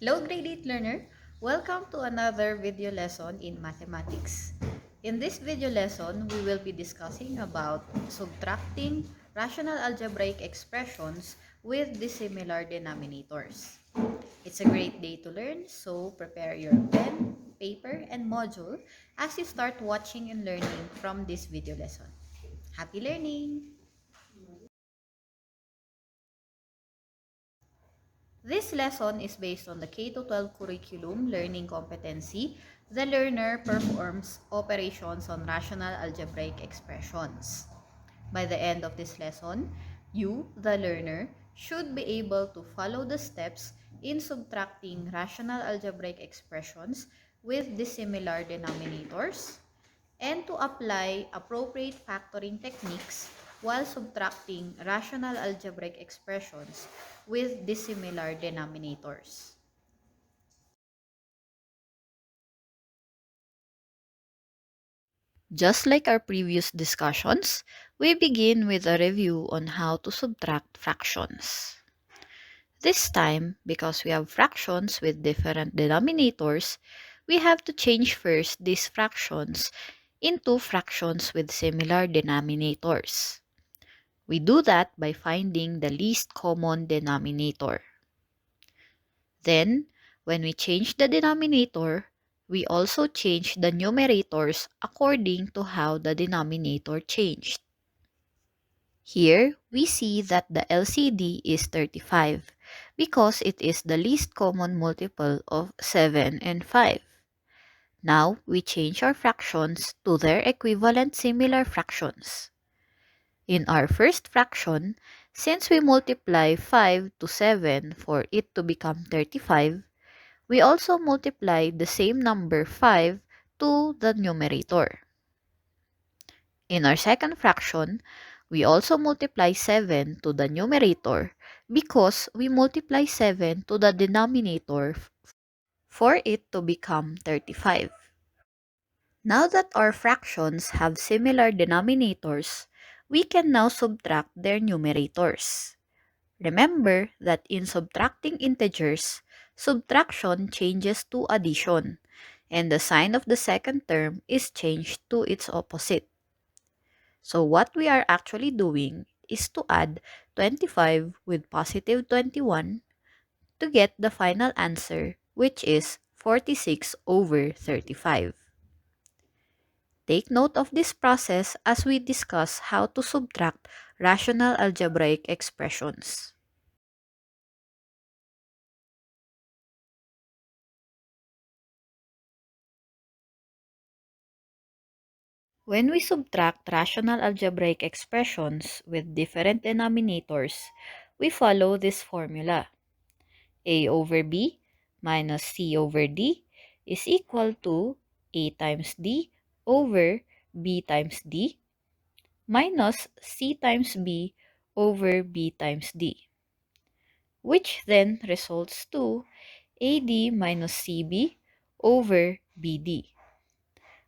Hello grade 8 learner, welcome to another video lesson in mathematics. In this video lesson, we will be discussing about subtracting rational algebraic expressions with dissimilar denominators. It's a great day to learn, so prepare your pen, paper, and module as you start watching and learning from this video lesson. Happy learning! This lesson is based on the K-12 curriculum learning competency. The learner performs operations on rational algebraic expressions. By the end of this lesson, you, the learner, should be able to follow the steps in subtracting rational algebraic expressions with dissimilar denominators and to apply appropriate factoring techniques while subtracting rational algebraic expressions with dissimilar denominators. Just like our previous discussions, we begin with a review on how to subtract fractions. This time, because we have fractions with different denominators, we have to change first these fractions into fractions with similar denominators. We do that by finding the least common denominator. Then, when we change the denominator, we also change the numerators according to how the denominator changed. Here, we see that the LCD is 35 because it is the least common multiple of 7 and 5. Now, we change our fractions to their equivalent similar fractions. In our first fraction, since we multiply 5 to 7 for it to become 35, we also multiply the same number 5 to the numerator. In our second fraction, we also multiply 7 to the numerator because we multiply 7 to the denominator for it to become 35. Now that our fractions have similar denominators, we can now subtract their numerators. Remember that in subtracting integers, subtraction changes to addition, and the sign of the second term is changed to its opposite. So what we are actually doing is to add 25 with positive 21 to get the final answer, which is 46 over 35. Take note of this process as we discuss how to subtract rational algebraic expressions. When we subtract rational algebraic expressions with different denominators, we follow this formula. A over B minus C over D is equal to A times D over B times D minus C times B over B times D, which then results to AD minus CB over BD,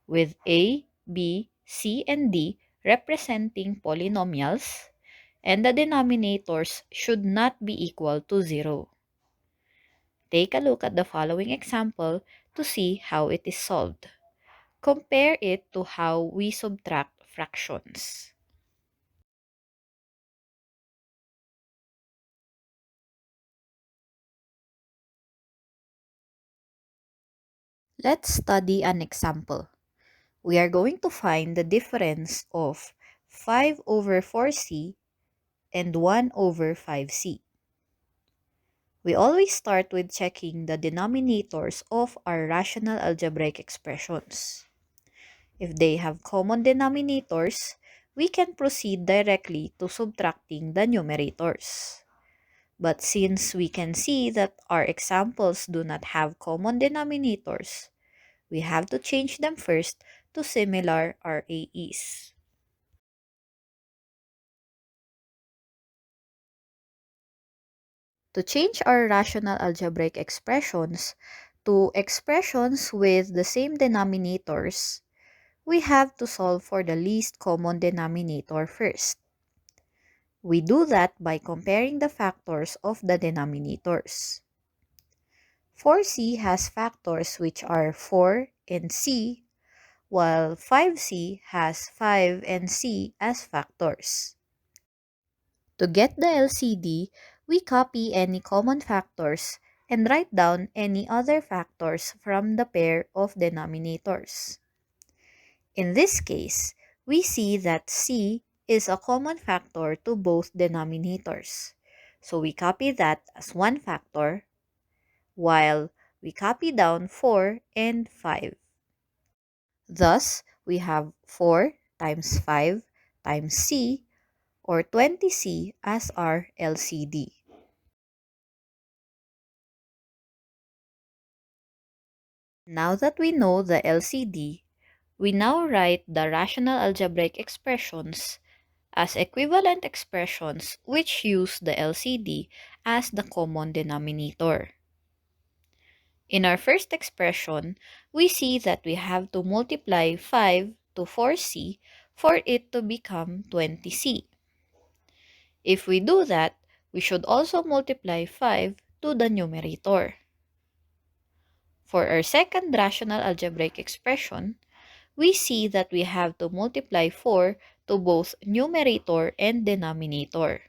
with A, B, C, and D representing polynomials, and the denominators should not be equal to 0. Take a look at the following example to see how it is solved. Compare it to how we subtract fractions. Let's study an example. We are going to find the difference of 5 over 4c and 1 over 5c. We always start with checking the denominators of our rational algebraic expressions. If they have common denominators, we can proceed directly to subtracting the numerators. But since we can see that our examples do not have common denominators, we have to change them first to similar RAEs. To change our rational algebraic expressions to expressions with the same denominators, we have to solve for the least common denominator first. We do that by comparing the factors of the denominators. 4c has factors which are 4 and c, while 5c has 5 and c as factors. To get the LCD, we copy any common factors and write down any other factors from the pair of denominators. In this case, we see that c is a common factor to both denominators. So we copy that as one factor, while we copy down 4 and 5. Thus, we have 4 times 5 times c, or 20c as our LCD. Now that we know the LCD, we now write the rational algebraic expressions as equivalent expressions which use the LCD as the common denominator. In our first expression, we see that we have to multiply 5 to 4c for it to become 20c. If we do that, we should also multiply 5 to the numerator. For our second rational algebraic expression, we see that we have to multiply 4 to both numerator and denominator.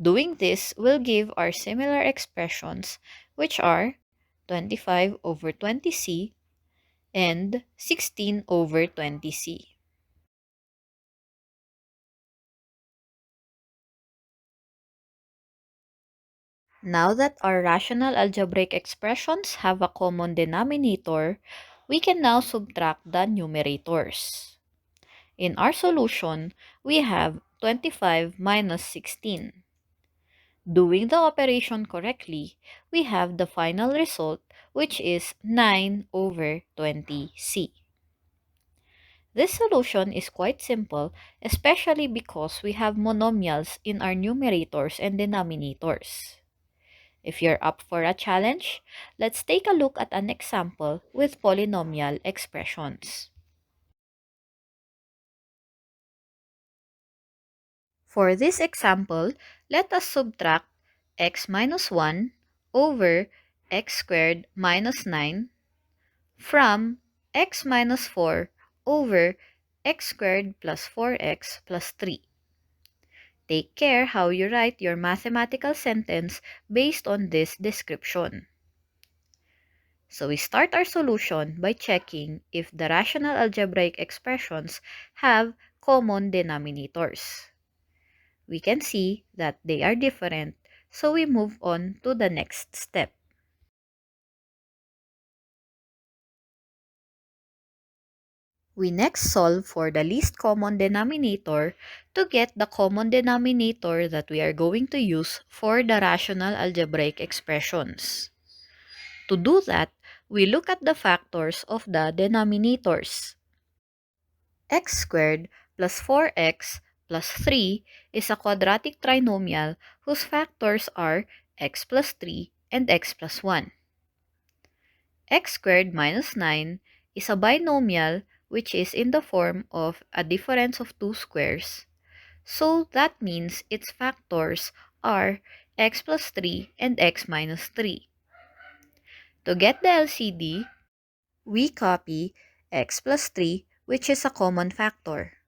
Doing this will give our similar expressions, which are 25 over 20c and 16 over 20c. Now that our rational algebraic expressions have a common denominator, we can now subtract the numerators. In our solution, we have 25 minus 16. Doing the operation correctly, we have the final result, which is 9 over 20c. This solution is quite simple, especially because we have monomials in our numerators and denominators. If you're up for a challenge, let's take a look at an example with polynomial expressions. For this example, let us subtract x minus 1 over x squared minus 9 from x minus 4 over x squared plus 4x plus 3. Take care how you write your mathematical sentence based on this description. So we start our solution by checking if the rational algebraic expressions have common denominators. We can see that they are different, so we move on to the next step. We next solve for the least common denominator to get the common denominator that we are going to use for the rational algebraic expressions. To do that, we look at the factors of the denominators. X squared plus 4x plus 3 is a quadratic trinomial whose factors are x plus 3 and x plus 1. X squared minus 9 is a binomial which is in the form of a difference of two squares. So that means its factors are x plus 3 and x minus 3. To get the LCD, we copy x plus 3, which is a common factor.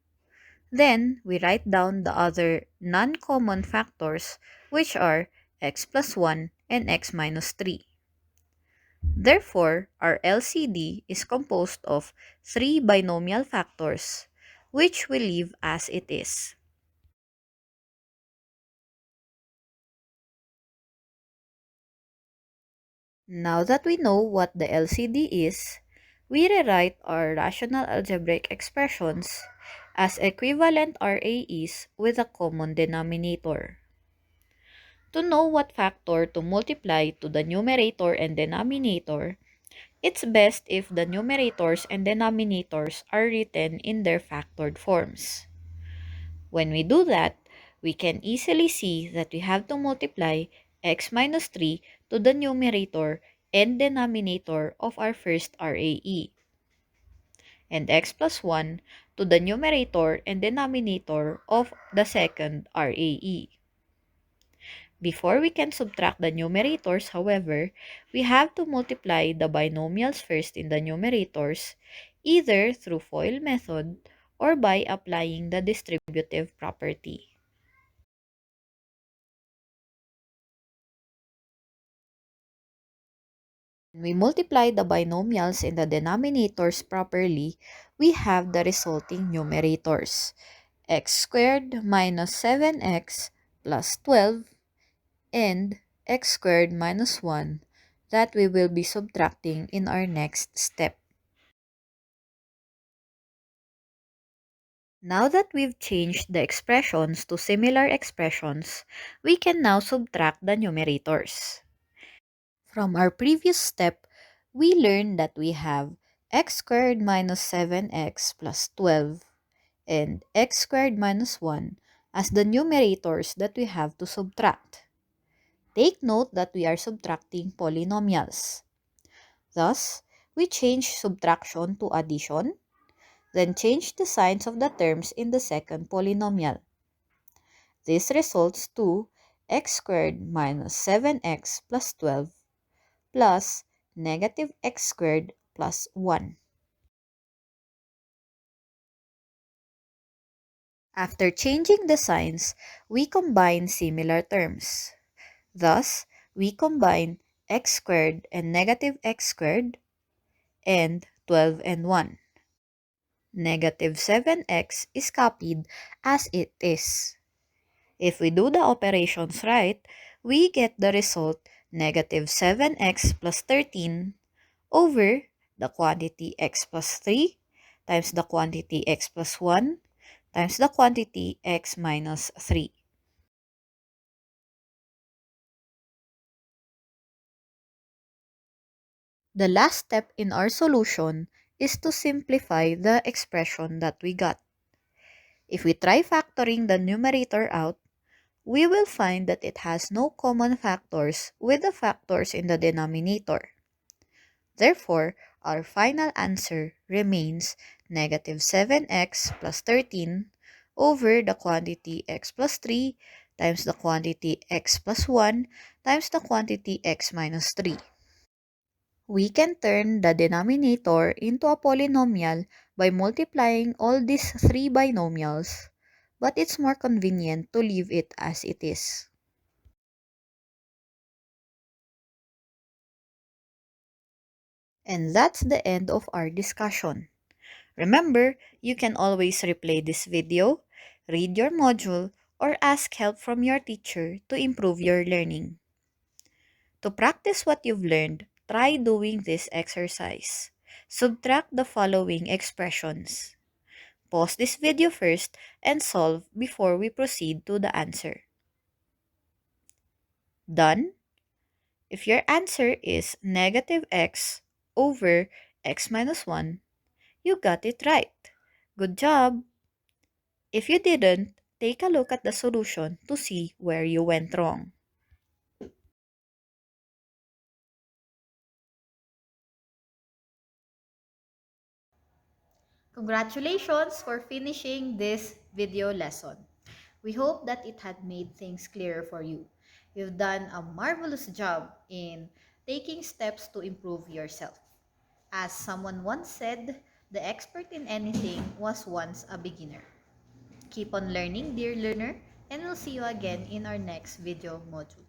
Then, we write down the other non-common factors, which are x plus 1 and x minus 3. Therefore, our LCD is composed of 3 binomial factors, which we leave as it is. Now that we know what the LCD is, we rewrite our rational algebraic expressions as equivalent RAEs with a common denominator. To know what factor to multiply to the numerator and denominator, it's best if the numerators and denominators are written in their factored forms. When we do that, we can easily see that we have to multiply x minus 3 to the numerator and denominator of our first RAE, and x plus 1 to the numerator and denominator of the second RAE. Before we can subtract the numerators, however, we have to multiply the binomials first in the numerators, either through FOIL method or by applying the distributive property. When we multiply the binomials in the denominators properly, we have the resulting numerators. X squared minus 7x plus 12 and x squared minus 1 that we will be subtracting in our next step. Now that we've changed the expressions to similar expressions, we can now subtract the numerators. From our previous step, we learned that we have x squared minus 7x plus 12 and x squared minus 1 as the numerators that we have to subtract. Take note that we are subtracting polynomials. Thus, we change subtraction to addition, then change the signs of the terms in the second polynomial. This results to x squared minus 7x plus 12 plus negative x squared plus 1. After changing the signs, we combine similar terms. Thus, we combine x squared and negative x squared and 12 and 1. Negative 7x is copied as it is. If we do the operations right, we get the result negative 7x plus 13 over the quantity x plus 3 times the quantity x plus 1 times the quantity x minus 3. The last step in our solution is to simplify the expression that we got. If we try factoring the numerator out, we will find that it has no common factors with the factors in the denominator. Therefore, our final answer remains negative 7x plus 13 over the quantity x plus 3 times the quantity x plus 1 times the quantity x minus 3. We can turn the denominator into a polynomial by multiplying all these three binomials, but it's more convenient to leave it as it is. And that's the end of our discussion. Remember, you can always replay this video, read your module, or ask help from your teacher to improve your learning. To practice what you've learned, try doing this exercise. Subtract the following expressions. Pause this video first and solve before we proceed to the answer. Done? If your answer is negative x over x minus 1, you got it right. Good job! If you didn't, take a look at the solution to see where you went wrong. Congratulations for finishing this video lesson. We hope that it had made things clearer for you. You've done a marvelous job in taking steps to improve yourself. As someone once said, the expert in anything was once a beginner. Keep on learning, dear learner, and we'll see you again in our next video module.